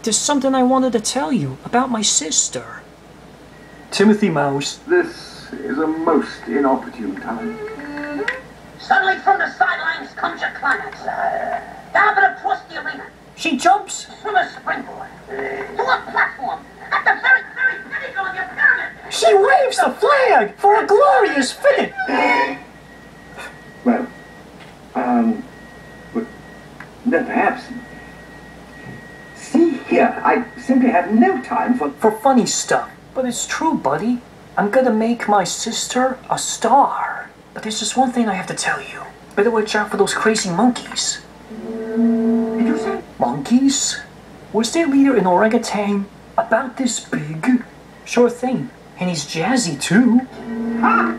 there's something I wanted to tell you about my sister. Timothy Mouse. This is a most inopportune time. Suddenly from the sidelines comes your climax. Down across the arena. She jumps From a springboard. To a platform. At the very, very pinnacle of your pyramid. She waves the flag for a glorious finish. Well, then perhaps... See here, I simply have no time for funny stuff. But it's true, buddy. I'm gonna make my sister a star. But there's just one thing I have to tell you. Better watch out for those crazy monkeys. Did you say? Monkeys? Was their leader an orangutan about this big? Sure thing. And he's jazzy too. Ha!